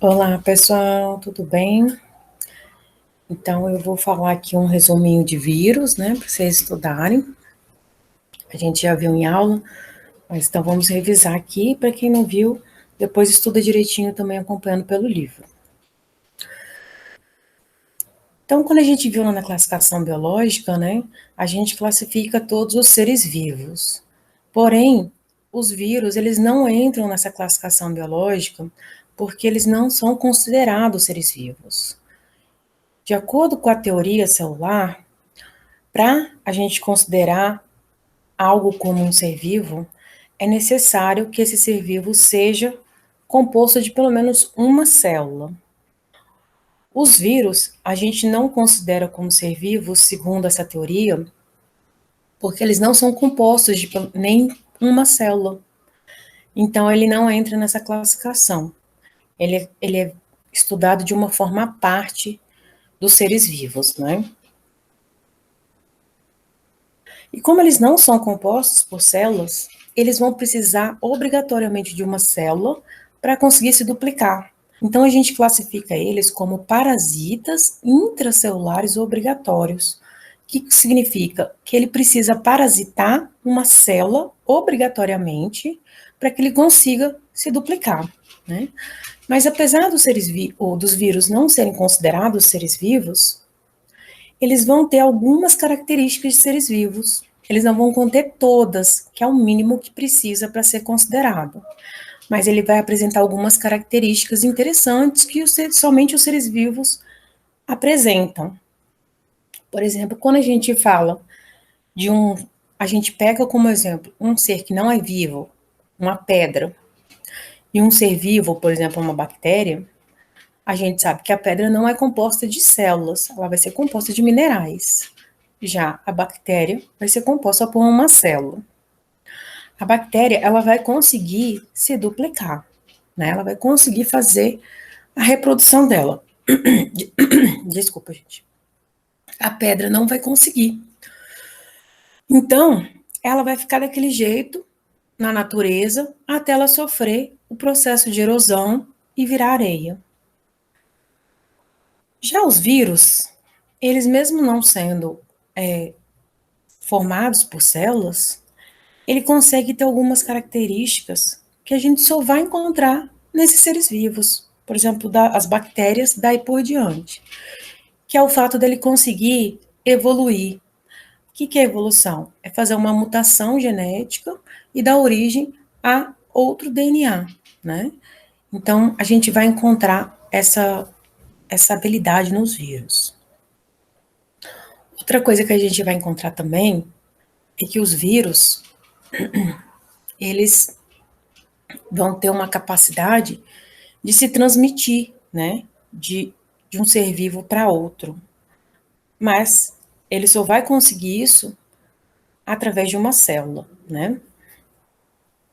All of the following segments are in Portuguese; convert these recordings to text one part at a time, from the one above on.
Olá, pessoal, tudo bem? Então, eu vou falar aqui um resuminho de vírus, né, para vocês estudarem. A gente já viu em aula, mas então vamos revisar aqui. Para quem não viu, depois estuda direitinho também acompanhando pelo livro. Então, quando a gente viu lá na classificação biológica, né, a gente classifica todos os seres vivos. Porém, os vírus, eles não entram nessa classificação biológica porque eles não são considerados seres vivos. De acordo com a teoria celular, para a gente considerar algo como um ser vivo, é necessário que esse ser vivo seja composto de pelo menos uma célula. Os vírus, a gente não considera como ser vivo, segundo essa teoria, porque eles não são compostos de nem uma célula. Então, ele não entra nessa classificação. Ele é estudado de uma forma à parte dos seres vivos, né? E como eles não são compostos por células, eles vão precisar obrigatoriamente de uma célula para conseguir se duplicar. Então a gente classifica eles como parasitas intracelulares obrigatórios, que significa que ele precisa parasitar uma célula obrigatoriamente para que ele consiga se duplicar, né? Mas apesar dos vírus não serem considerados seres vivos, eles vão ter algumas características de seres vivos. Eles não vão conter todas, que é o mínimo que precisa para ser considerado. Mas ele vai apresentar algumas características interessantes que somente os seres vivos apresentam. Por exemplo, quando a gente fala de a gente pega como exemplo um ser que não é vivo, uma pedra, e um ser vivo, por exemplo, uma bactéria, a gente sabe que a pedra não é composta de células, ela vai ser composta de minerais. Já a bactéria vai ser composta por uma célula. A bactéria, ela vai conseguir se duplicar, né? Ela vai conseguir fazer a reprodução dela. Desculpa, gente. A pedra não vai conseguir. Então, ela vai ficar daquele jeito na natureza até ela sofrer o processo de erosão e virar areia. Já os vírus, eles mesmo não sendo formados por células, ele consegue ter algumas características que a gente só vai encontrar nesses seres vivos. Por exemplo, as bactérias, daí por diante. Que é o fato dele conseguir evoluir. O que é evolução? É fazer uma mutação genética e dar origem a outro DNA, né? Então, a gente vai encontrar essa habilidade nos vírus. Outra coisa que a gente vai encontrar também é que os vírus, eles vão ter uma capacidade de se transmitir, né, de um ser vivo para outro. Mas ele só vai conseguir isso através de uma célula, né?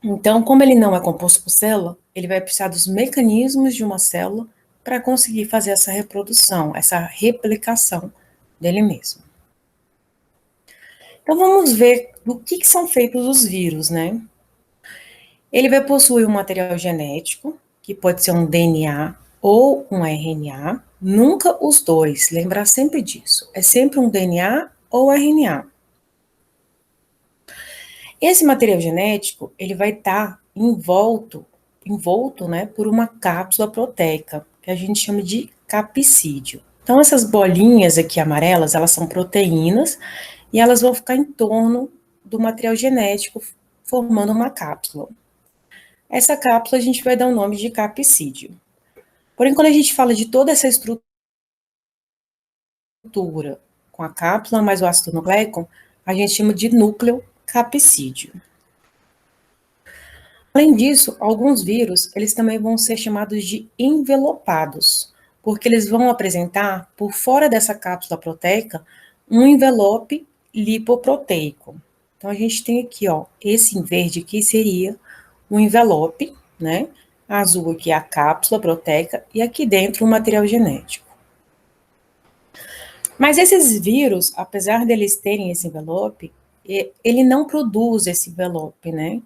Então, como ele não é composto por célula, ele vai precisar dos mecanismos de uma célula para conseguir fazer essa reprodução, essa replicação dele mesmo. Então, vamos ver do que são feitos os vírus, né? Ele vai possuir um material genético, que pode ser um DNA ou um RNA, nunca os dois, lembrar sempre disso. É sempre um DNA ou RNA. Esse material genético, ele vai estar envolto, né, por uma cápsula proteica, que a gente chama de capsídeo. Então, essas bolinhas aqui amarelas, elas são proteínas e elas vão ficar em torno do material genético, formando uma cápsula. Essa cápsula a gente vai dar o nome de capsídeo. Porém, quando a gente fala de toda essa estrutura com a cápsula mais o ácido nucleico, a gente chama de núcleo capsídeo. Além disso, alguns vírus, eles também vão ser chamados de envelopados, porque eles vão apresentar, por fora dessa cápsula proteica, um envelope lipoproteico. Então, a gente tem aqui, ó, esse em verde aqui seria o envelope, né? Azul aqui é a cápsula proteica e aqui dentro o material genético. Mas esses vírus, apesar deles terem esse envelope, ele não produz esse envelope, né?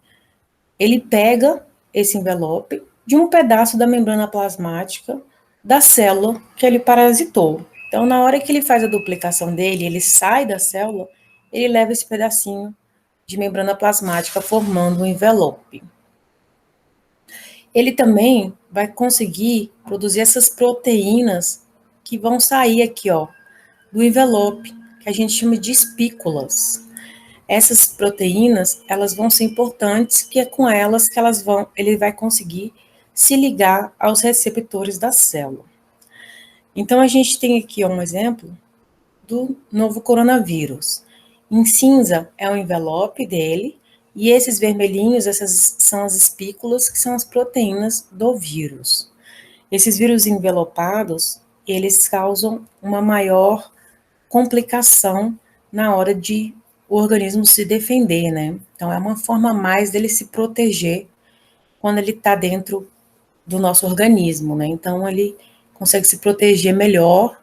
Ele pega esse envelope de um pedaço da membrana plasmática da célula que ele parasitou. Então, na hora que ele faz a duplicação dele, ele sai da célula, ele leva esse pedacinho de membrana plasmática formando um envelope. Ele também vai conseguir produzir essas proteínas que vão sair aqui, ó, do envelope, que a gente chama de espículas. Essas proteínas, elas vão ser importantes, que é com elas que ele vai conseguir se ligar aos receptores da célula. Então, a gente tem aqui um exemplo do novo coronavírus. Em cinza é o envelope dele, e esses vermelhinhos, essas são as espículas, que são as proteínas do vírus. Esses vírus envelopados, eles causam uma maior complicação na hora de o organismo se defender, né? Então, é uma forma a mais dele se proteger quando ele está dentro do nosso organismo, né? Então, ele consegue se proteger melhor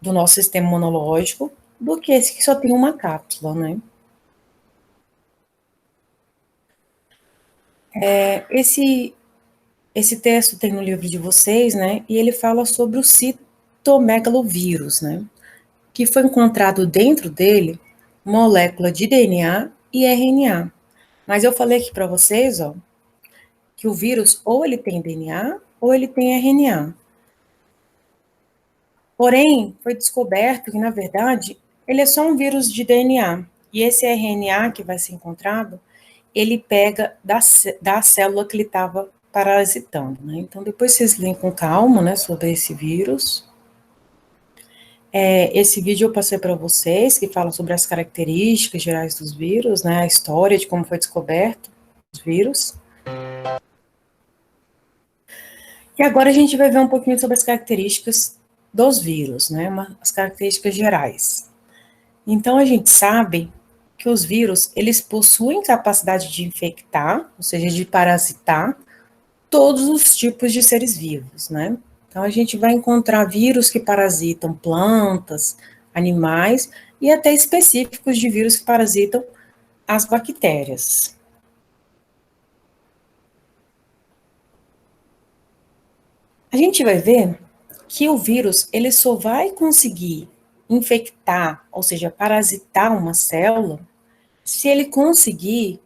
do nosso sistema imunológico do que esse que só tem uma cápsula, né? Esse texto tem no livro de vocês, né? E ele fala sobre o citomegalovírus, né? Que foi encontrado dentro dele molécula de DNA e RNA. Mas eu falei aqui para vocês, ó, que o vírus ou ele tem DNA ou ele tem RNA. Porém, foi descoberto que, na verdade, ele é só um vírus de DNA. E esse RNA que vai ser encontrado, ele pega da célula que ele estava parasitando, né? Então, depois vocês leem com calma, né, sobre esse vírus. Esse vídeo eu passei para vocês, que fala sobre as características gerais dos vírus, né, a história de como foi descoberto os vírus. E agora a gente vai ver um pouquinho sobre as características dos vírus, né, as características gerais. Então, a gente sabe que os vírus, eles possuem capacidade de infectar, ou seja, de parasitar, todos os tipos de seres vivos, né? Então, a gente vai encontrar vírus que parasitam plantas, animais, e até específicos de vírus que parasitam as bactérias. A gente vai ver que o vírus, ele só vai conseguir infectar, ou seja, parasitar uma célula, se ele conseguir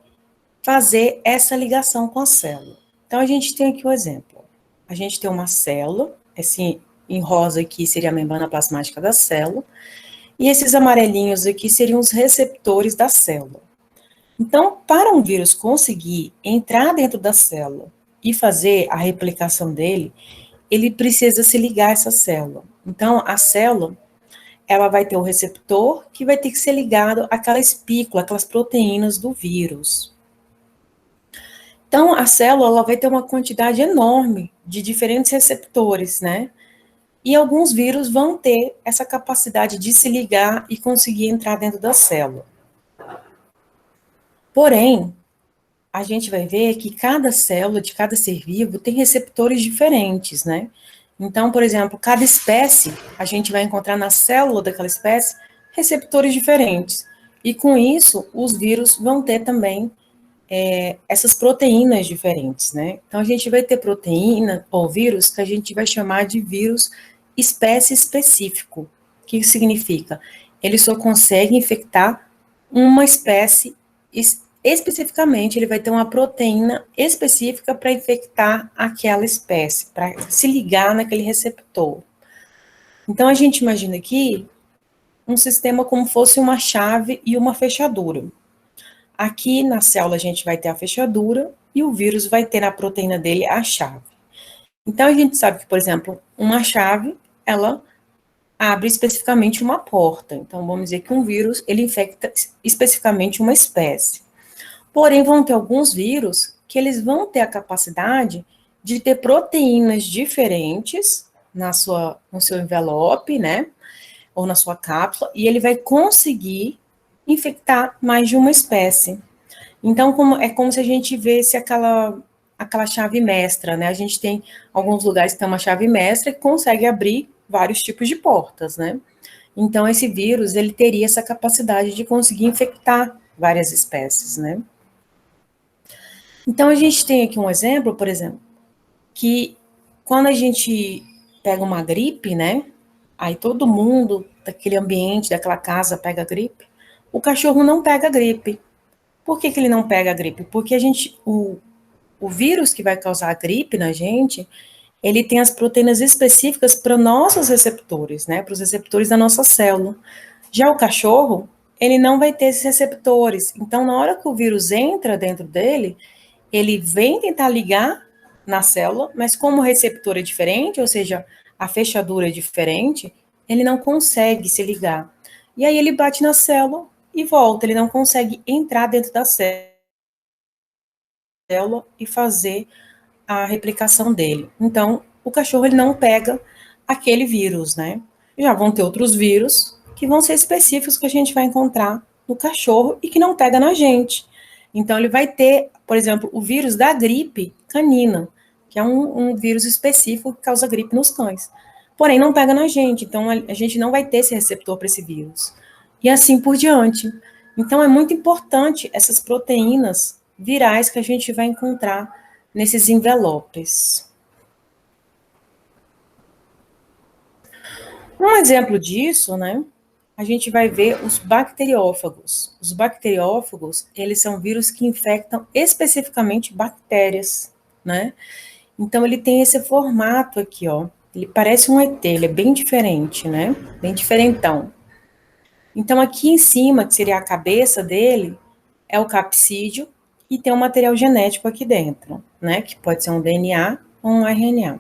fazer essa ligação com a célula. Então, a gente tem aqui um exemplo. A gente tem uma célula, esse em rosa aqui seria a membrana plasmática da célula, e esses amarelinhos aqui seriam os receptores da célula. Então, para um vírus conseguir entrar dentro da célula e fazer a replicação dele, ele precisa se ligar a essa célula. Então, a célula, ela vai ter o receptor que vai ter que ser ligado àquela espícula, aquelas proteínas do vírus. Então, a célula ela vai ter uma quantidade enorme de diferentes receptores, né? E alguns vírus vão ter essa capacidade de se ligar e conseguir entrar dentro da célula. Porém, a gente vai ver que cada célula de cada ser vivo tem receptores diferentes, né? Então, por exemplo, cada espécie, a gente vai encontrar na célula daquela espécie receptores diferentes. E com isso, os vírus vão ter também essas proteínas diferentes, né? Então, a gente vai ter proteína ou vírus que a gente vai chamar de vírus espécie específico. O que isso significa? Ele só consegue infectar uma espécie especificamente, ele vai ter uma proteína específica para infectar aquela espécie, para se ligar naquele receptor. Então, a gente imagina aqui um sistema como fosse uma chave e uma fechadura. Aqui na célula a gente vai ter a fechadura e o vírus vai ter na proteína dele a chave. Então, a gente sabe que, por exemplo, uma chave, ela abre especificamente uma porta. Então, vamos dizer que um vírus, ele infecta especificamente uma espécie. Porém, vão ter alguns vírus que eles vão ter a capacidade de ter proteínas diferentes no seu envelope, né, ou na sua cápsula, e ele vai conseguir infectar mais de uma espécie. Então, é como se a gente visse aquela chave mestra, né? A gente tem alguns lugares que tem uma chave mestra que consegue abrir vários tipos de portas, né? Então, esse vírus, ele teria essa capacidade de conseguir infectar várias espécies, né? Então, a gente tem aqui um exemplo, por exemplo, que quando a gente pega uma gripe, né? Aí todo mundo daquele ambiente, daquela casa pega gripe. O cachorro não pega gripe. Por que ele não pega a gripe? Porque o vírus que vai causar a gripe na gente, ele tem as proteínas específicas para nossos receptores, né? Para os receptores da nossa célula. Já o cachorro, ele não vai ter esses receptores. Então, na hora que o vírus entra dentro dele, ele vem tentar ligar na célula, mas como o receptor é diferente, ou seja, a fechadura é diferente, ele não consegue se ligar. E aí ele bate na célula e volta, ele não consegue entrar dentro da célula e fazer a replicação dele. Então, o cachorro ele não pega aquele vírus, né? Já vão ter outros vírus que vão ser específicos que a gente vai encontrar no cachorro e que não pega na gente. Então, ele vai ter, por exemplo, o vírus da gripe canina, que é um vírus específico que causa gripe nos cães. Porém, não pega na gente, então a gente não vai ter esse receptor para esse vírus. E assim por diante. Então, é muito importante essas proteínas virais que a gente vai encontrar nesses envelopes. Um exemplo disso, né, a gente vai ver os bacteriófagos. Os bacteriófagos, eles são vírus que infectam especificamente bactérias, né? Então, ele tem esse formato aqui, ó. Ele parece um ET, ele é bem diferente, né? Bem diferentão. Então, aqui em cima, que seria a cabeça dele, é o capsídeo e tem um material genético aqui dentro, né? Que pode ser um DNA ou um RNA.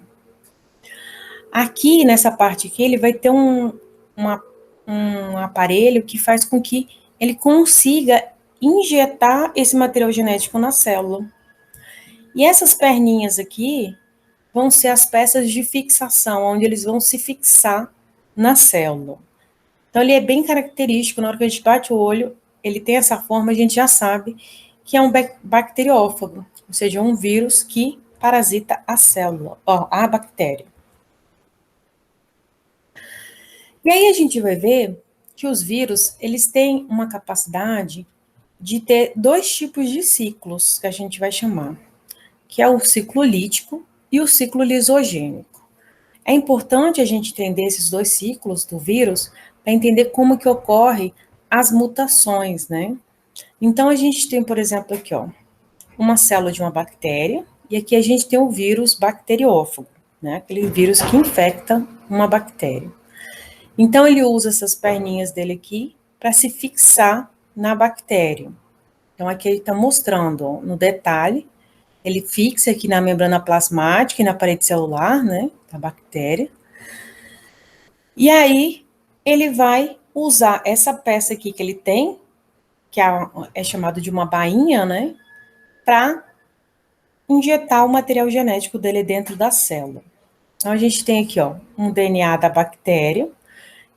Aqui, nessa parte aqui, ele vai ter um aparelho que faz com que ele consiga injetar esse material genético na célula. E essas perninhas aqui vão ser as peças de fixação, onde eles vão se fixar na célula. Então, ele é bem característico, na hora que a gente bate o olho, ele tem essa forma, a gente já sabe que é um bacteriófago, ou seja, um vírus que parasita a célula, ó, a bactéria. E aí a gente vai ver que os vírus, eles têm uma capacidade de ter dois tipos de ciclos, que a gente vai chamar, que é o ciclo lítico e o ciclo lisogênico. É importante a gente entender esses dois ciclos do vírus para entender como que ocorre as mutações, né? Então a gente tem, por exemplo, aqui, ó, uma célula de uma bactéria, e aqui a gente tem o vírus bacteriófago, né? Aquele vírus que infecta uma bactéria. Então, ele usa essas perninhas dele aqui para se fixar na bactéria. Então, aqui ele está mostrando, ó, no detalhe, ele fixa aqui na membrana plasmática e na parede celular, né, da bactéria. E aí, ele vai usar essa peça aqui que ele tem, que é chamado de uma bainha, né, para injetar o material genético dele dentro da célula. Então, a gente tem aqui, ó, um DNA da bactéria,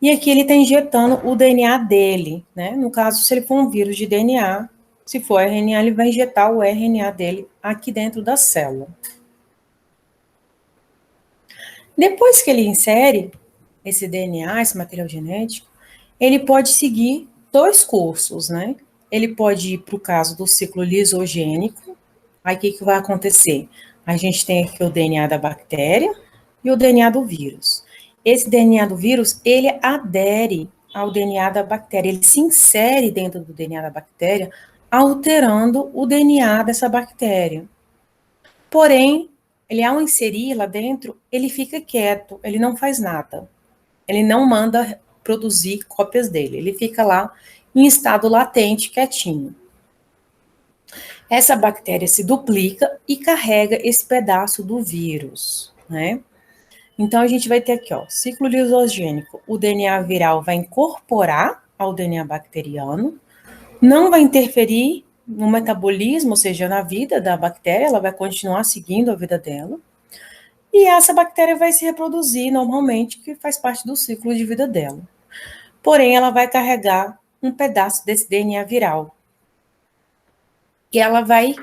e aqui ele está injetando o DNA dele, né? No caso, se ele for um vírus de DNA, se for RNA, ele vai injetar o RNA dele aqui dentro da célula. Depois que ele insere esse DNA, esse material genético, ele pode seguir dois cursos, né? Ele pode ir para o caso do ciclo lisogênico. Aí o que vai acontecer? A gente tem aqui o DNA da bactéria e o DNA do vírus. Esse DNA do vírus, ele adere ao DNA da bactéria, ele se insere dentro do DNA da bactéria, alterando o DNA dessa bactéria. Porém, ele ao inserir lá dentro, ele fica quieto, ele não faz nada. Ele não manda produzir cópias dele, ele fica lá em estado latente, quietinho. Essa bactéria se duplica e carrega esse pedaço do vírus, né? Então, a gente vai ter aqui, ó, ciclo lisogênico. O DNA viral vai incorporar ao DNA bacteriano, não vai interferir no metabolismo, ou seja, na vida da bactéria, ela vai continuar seguindo a vida dela. E essa bactéria vai se reproduzir normalmente, que faz parte do ciclo de vida dela. Porém, ela vai carregar um pedaço desse DNA viral. E ela vai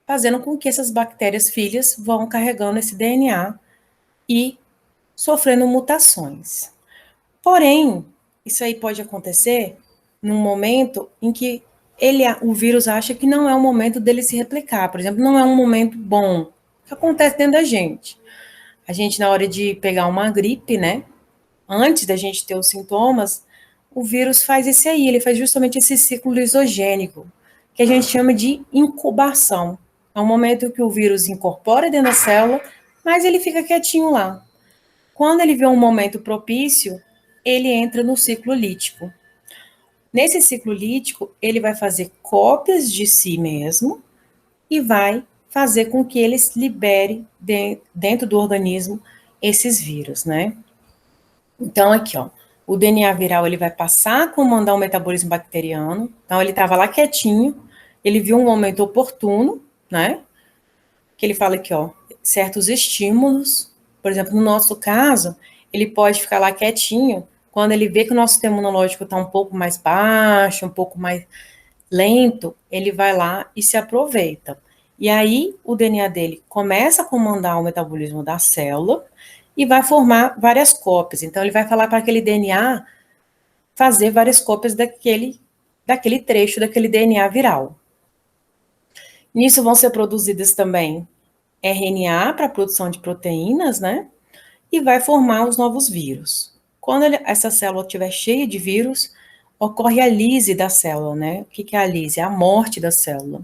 fazendo com que essas bactérias filhas vão carregando esse DNA e sofrendo mutações. Porém, isso aí pode acontecer num momento em que o vírus acha que não é o momento dele se replicar. Por exemplo, não é um momento bom. que acontece dentro da gente. A gente, na hora de pegar uma gripe, né, antes da gente ter os sintomas, o vírus faz esse aí, ele faz justamente esse ciclo lisogênico, que a gente chama de incubação. É um momento que o vírus incorpora dentro da célula, mas ele fica quietinho lá. Quando ele vê um momento propício, ele entra no ciclo lítico. Nesse ciclo lítico, ele vai fazer cópias de si mesmo e vai fazer com que ele libere dentro do organismo esses vírus, né? Então, aqui, ó, o DNA viral ele vai passar a comandar o metabolismo bacteriano. Então, ele estava lá quietinho, ele viu um momento oportuno, né? Que ele fala aqui, ó, certos estímulos. Por exemplo, no nosso caso, ele pode ficar lá quietinho quando ele vê que o nosso sistema imunológico está um pouco mais baixo, um pouco mais lento, ele vai lá e se aproveita. E aí, o DNA dele começa a comandar o metabolismo da célula e vai formar várias cópias. Então, ele vai falar para aquele DNA fazer várias cópias daquele trecho, daquele DNA viral. Nisso vão ser produzidas também RNA para a produção de proteínas, né? E vai formar os novos vírus. Quando essa célula estiver cheia de vírus, ocorre a lise da célula, né? O que é a lise? É a morte da célula.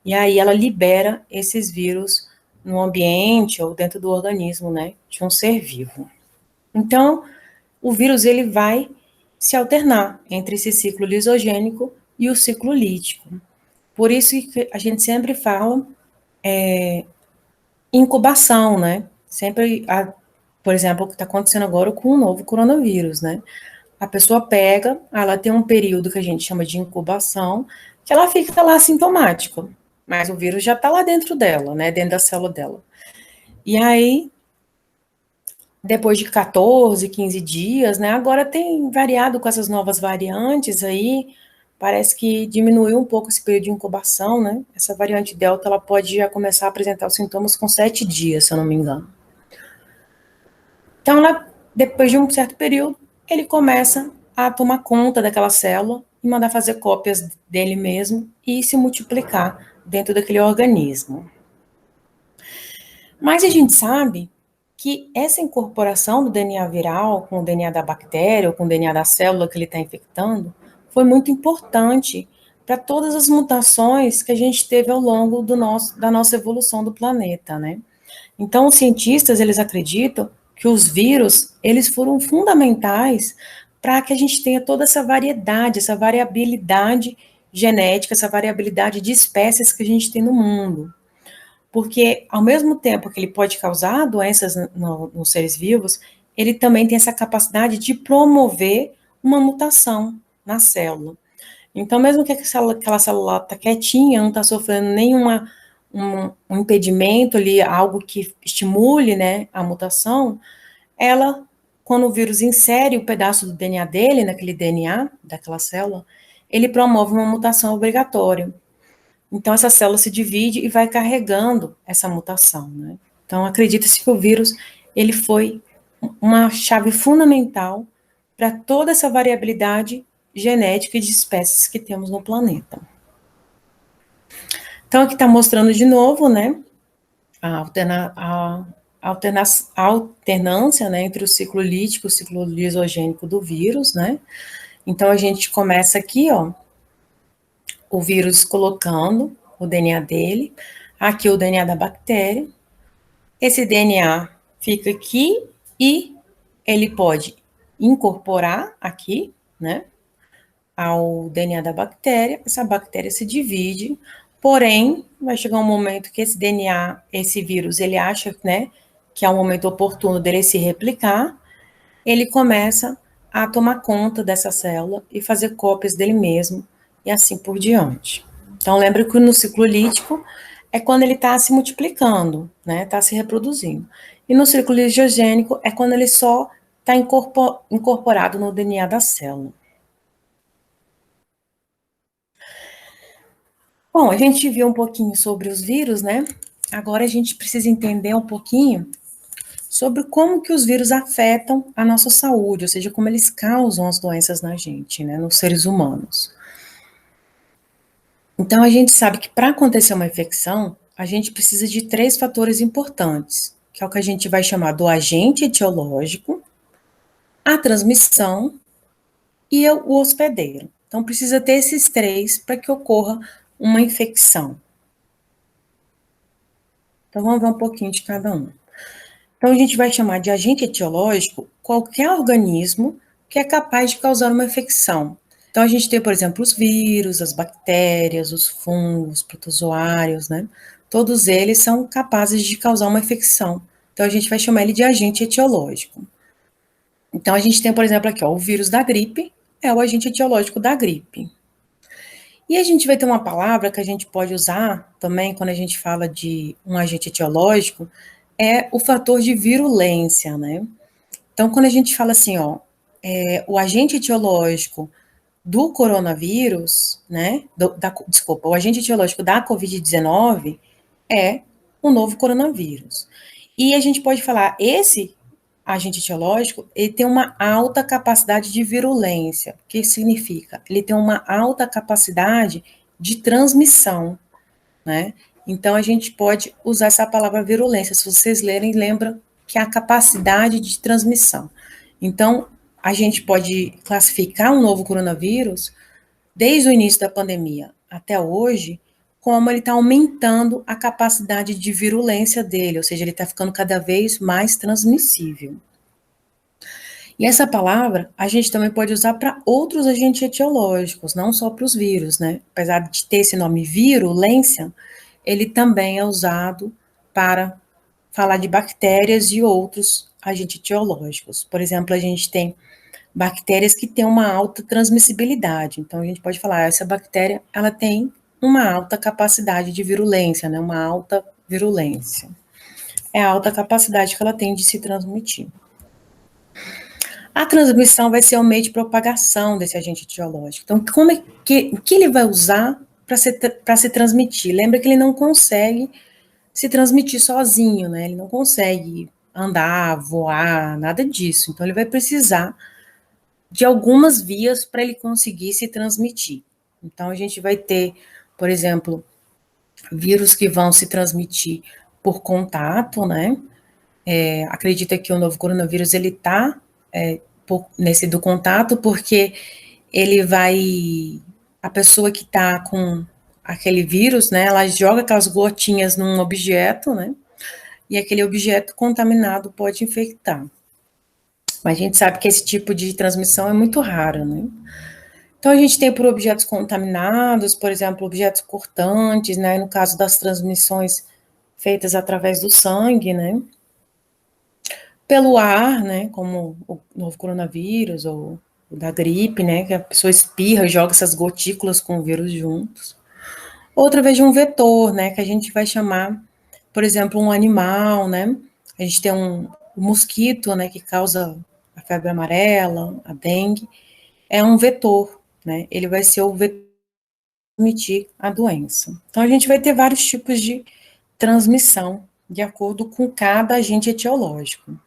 E aí ela libera esses vírus no ambiente ou dentro do organismo, né? De um ser vivo. Então, o vírus ele vai se alternar entre esse ciclo lisogênico e o ciclo lítico. Por isso que a gente sempre fala incubação, né? Sempre, por exemplo, o que está acontecendo agora com o novo coronavírus, né? A pessoa pega, ela tem um período que a gente chama de incubação, que ela fica lá assintomática, mas o vírus já está lá dentro dela, né? Dentro da célula dela. E aí, depois de 14, 15 dias, né? Agora tem variado com essas novas variantes aí, parece que diminuiu um pouco esse período de incubação, né? Essa variante Delta, ela pode já começar a apresentar os sintomas com 7 dias, se eu não me engano. Então, depois de um certo período, ele começa a tomar conta daquela célula e mandar fazer cópias dele mesmo e se multiplicar dentro daquele organismo. Mas a gente sabe que essa incorporação do DNA viral com o DNA da bactéria ou com o DNA da célula que ele está infectando foi muito importante para todas as mutações que a gente teve ao longo da nossa evolução do planeta, né? Então, os cientistas, eles acreditam que os vírus, eles foram fundamentais para que a gente tenha toda essa variedade, essa variabilidade genética, essa variabilidade de espécies que a gente tem no mundo. Porque, ao mesmo tempo que ele pode causar doenças nos seres vivos, ele também tem essa capacidade de promover uma mutação na célula. Então, mesmo que aquela célula está quietinha, não está sofrendo um impedimento ali, algo que estimule, né, a mutação, ela, quando o vírus insere o pedaço do DNA dele, naquele DNA daquela célula, ele promove uma mutação obrigatória. Então, essa célula se divide e vai carregando essa mutação, né? Então, acredita-se que o vírus, ele foi uma chave fundamental para toda essa variabilidade genética e de espécies que temos no planeta. Então, aqui está mostrando de novo, né, a alternância, né, entre o ciclo lítico e o ciclo lisogênico do vírus, né. Então, a gente começa aqui, ó, o vírus colocando o DNA dele, aqui o DNA da bactéria, esse DNA fica aqui e ele pode incorporar aqui, né, ao DNA da bactéria, essa bactéria se divide, porém, vai chegar um momento que esse DNA, esse vírus, ele acha, né, que é o momento oportuno dele se replicar, ele começa a tomar conta dessa célula e fazer cópias dele mesmo, e assim por diante. Então, lembra que no ciclo lítico é quando ele está se multiplicando, né, está se reproduzindo. E no ciclo lisogênico é quando ele só está incorporado no DNA da célula. Bom, a gente viu um pouquinho sobre os vírus, né? Agora a gente precisa entender um pouquinho sobre como que os vírus afetam a nossa saúde, ou seja, como eles causam as doenças na gente, né, nos seres humanos. Então, a gente sabe que para acontecer uma infecção, a gente precisa de 3 fatores importantes, que é o que a gente vai chamar do agente etiológico, a transmissão e o hospedeiro. Então, precisa ter esses 3 para que ocorra uma infecção. Então, vamos ver um pouquinho de cada um. Então, a gente vai chamar de agente etiológico qualquer organismo que é capaz de causar uma infecção. Então, a gente tem, por exemplo, os vírus, as bactérias, os fungos, protozoários, né? Todos eles são capazes de causar uma infecção. Então, a gente vai chamar ele de agente etiológico. Então, a gente tem, por exemplo, aqui, ó, o vírus da gripe é o agente etiológico da gripe. E a gente vai ter uma palavra que a gente pode usar também quando a gente fala de um agente etiológico, é o fator de virulência, né? Então, quando a gente fala assim, ó, o agente etiológico do coronavírus, né? Desculpa, o agente etiológico da Covid-19 é o novo coronavírus. E a gente pode falar, esse agente etiológico, ele tem uma alta capacidade de virulência. O que significa? Ele tem uma alta capacidade de transmissão, né? Então, a gente pode usar essa palavra virulência. Se vocês lerem, lembra que é a capacidade de transmissão. Então, a gente pode classificar um novo coronavírus, desde o início da pandemia até hoje, como ele está aumentando a capacidade de virulência dele, ou seja, ele está ficando cada vez mais transmissível. E essa palavra a gente também pode usar para outros agentes etiológicos, não só para os vírus, né? Apesar de ter esse nome virulência, ele também é usado para falar de bactérias e outros agentes etiológicos. Por exemplo, a gente tem bactérias que têm uma alta transmissibilidade. Então, a gente pode falar, essa bactéria, ela tem uma alta capacidade de virulência, né? Uma alta virulência. É a alta capacidade que ela tem de se transmitir. A transmissão vai ser o meio de propagação desse agente etiológico. Então, o que ele vai usar para se transmitir? Lembra que ele não consegue se transmitir sozinho, né? Ele não consegue andar, voar, nada disso. Então, ele vai precisar de algumas vias para ele conseguir se transmitir. Então, a gente vai ter, por exemplo, vírus que vão se transmitir por contato, né? Acredita que o novo coronavírus, ele está nesse do contato, porque ele vai, a pessoa que está com aquele vírus, né, ela joga aquelas gotinhas num objeto, né, e aquele objeto contaminado pode infectar. Mas a gente sabe que esse tipo de transmissão é muito raro, né. Então, a gente tem por objetos contaminados, por exemplo, objetos cortantes, né, no caso das transmissões feitas através do sangue, né, pelo ar, né, como o novo coronavírus ou o da gripe, né, que a pessoa espirra e joga essas gotículas com o vírus juntos. Outra vez de um vetor, né, que a gente vai chamar, por exemplo, um animal, né, a gente tem um mosquito, né, que causa a febre amarela, a dengue, é um vetor, né, ele vai ser o vetor que transmitir a doença. Então, a gente vai ter vários tipos de transmissão, de acordo com cada agente etiológico.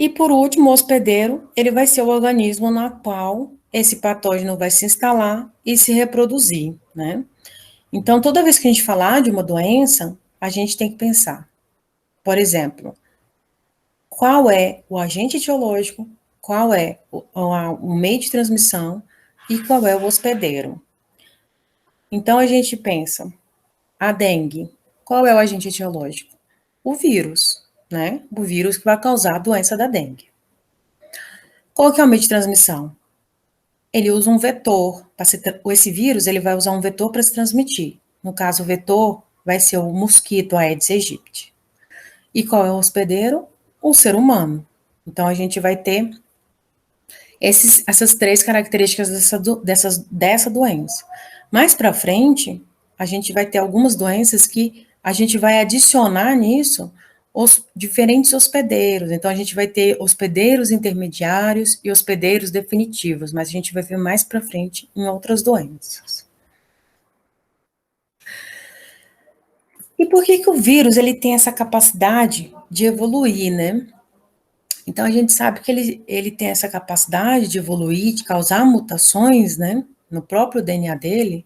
E por último, o hospedeiro, ele vai ser o organismo na qual esse patógeno vai se instalar e se reproduzir, né? Então, toda vez que a gente falar de uma doença, a gente tem que pensar, por exemplo, qual é o agente etiológico, qual é o meio de transmissão e qual é o hospedeiro. Então, a gente pensa, a dengue, qual é o agente etiológico? O vírus, né? O vírus que vai causar a doença da dengue. Qual que é o meio de transmissão? Ele usa um vetor, esse vírus ele vai usar um vetor para se transmitir. No caso, o vetor vai ser o mosquito Aedes aegypti. E qual é o hospedeiro? O ser humano. Então, a gente vai ter essas 3 características dessa doença. Mais para frente, a gente vai ter algumas doenças que a gente vai adicionar nisso os diferentes hospedeiros. Então, a gente vai ter hospedeiros intermediários e hospedeiros definitivos, mas a gente vai ver mais para frente em outras doenças. E por que o vírus ele tem essa capacidade de evoluir, né? Então, a gente sabe que ele tem essa capacidade de evoluir, de causar mutações, né, no próprio DNA dele,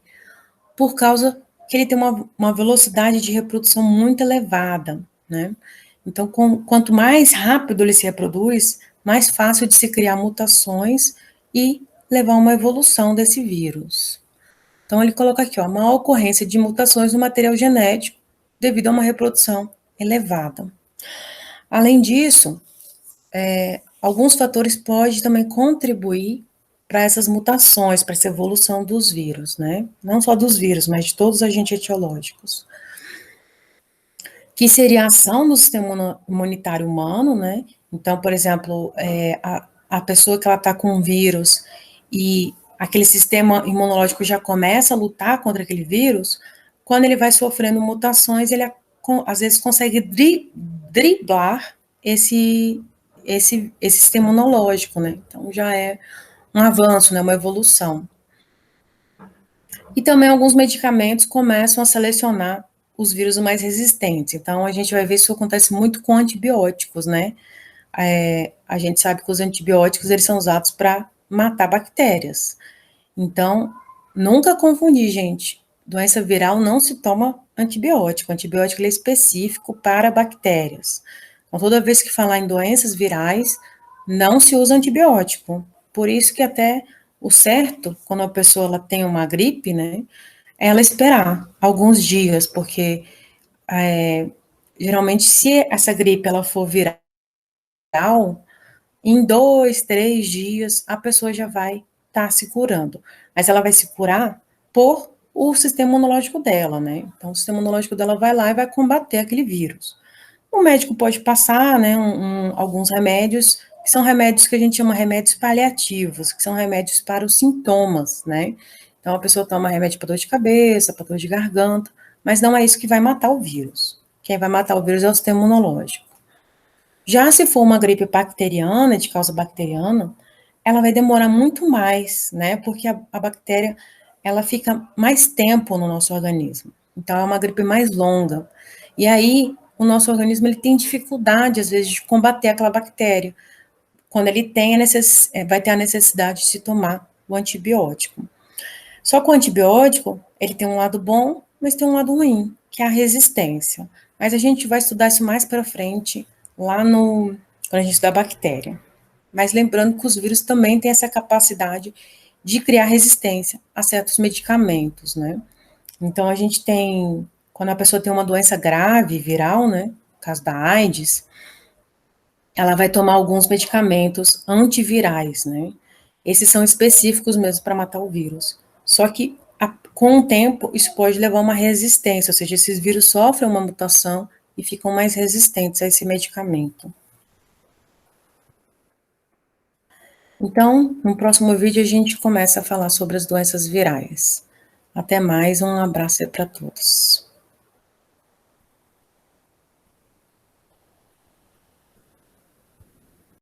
por causa que ele tem uma velocidade de reprodução muito elevada, né? Então, quanto mais rápido ele se reproduz, mais fácil de se criar mutações e levar a uma evolução desse vírus. Então, ele coloca aqui, ó, maior ocorrência de mutações no material genético devido a uma reprodução elevada. Além disso, alguns fatores podem também contribuir para essas mutações, para essa evolução dos vírus, né? Não só dos vírus, mas de todos os agentes etiológicos. Que seria a ação do sistema imunitário humano, né? Então, por exemplo, a pessoa que ela está com um vírus e aquele sistema imunológico já começa a lutar contra aquele vírus, quando ele vai sofrendo mutações, ele às vezes consegue driblar esse sistema imunológico, né? Então já é um avanço, né? Uma evolução. E também alguns medicamentos começam a selecionar os vírus mais resistentes. Então, a gente vai ver isso acontece muito com antibióticos, né? A gente sabe que os antibióticos, eles são usados para matar bactérias. Então, nunca confundir, gente. Doença viral não se toma antibiótico. O antibiótico ele é específico para bactérias. Então, toda vez que falar em doenças virais, não se usa antibiótico. Por isso que até o certo, quando a pessoa ela tem uma gripe, né, é ela esperar alguns dias, porque geralmente se essa gripe ela for viral, em 2, 3 dias a pessoa já vai estar se curando. Mas ela vai se curar por o sistema imunológico dela, né? Então o sistema imunológico dela vai lá e vai combater aquele vírus. O médico pode passar, né, alguns remédios, que são remédios que a gente chama remédios paliativos, que são remédios para os sintomas, né? Então, a pessoa toma remédio para dor de cabeça, para dor de garganta, mas não é isso que vai matar o vírus. Quem vai matar o vírus é o sistema imunológico. Já se for uma gripe bacteriana, de causa bacteriana, ela vai demorar muito mais, né? Porque a bactéria, ela fica mais tempo no nosso organismo. Então, é uma gripe mais longa. E aí, o nosso organismo, ele tem dificuldade, às vezes, de combater aquela bactéria. Quando ele tem vai ter a necessidade de se tomar o antibiótico. Só que o antibiótico, ele tem um lado bom, mas tem um lado ruim, que é a resistência. Mas a gente vai estudar isso mais para frente, quando a gente estudar bactéria. Mas lembrando que os vírus também têm essa capacidade de criar resistência a certos medicamentos, né? Então a gente tem, quando a pessoa tem uma doença grave, viral, né? No caso da AIDS, ela vai tomar alguns medicamentos antivirais, né? Esses são específicos mesmo para matar o vírus. Só que com o tempo isso pode levar a uma resistência, ou seja, esses vírus sofrem uma mutação e ficam mais resistentes a esse medicamento. Então, no próximo vídeo a gente começa a falar sobre as doenças virais. Até mais, um abraço para todos.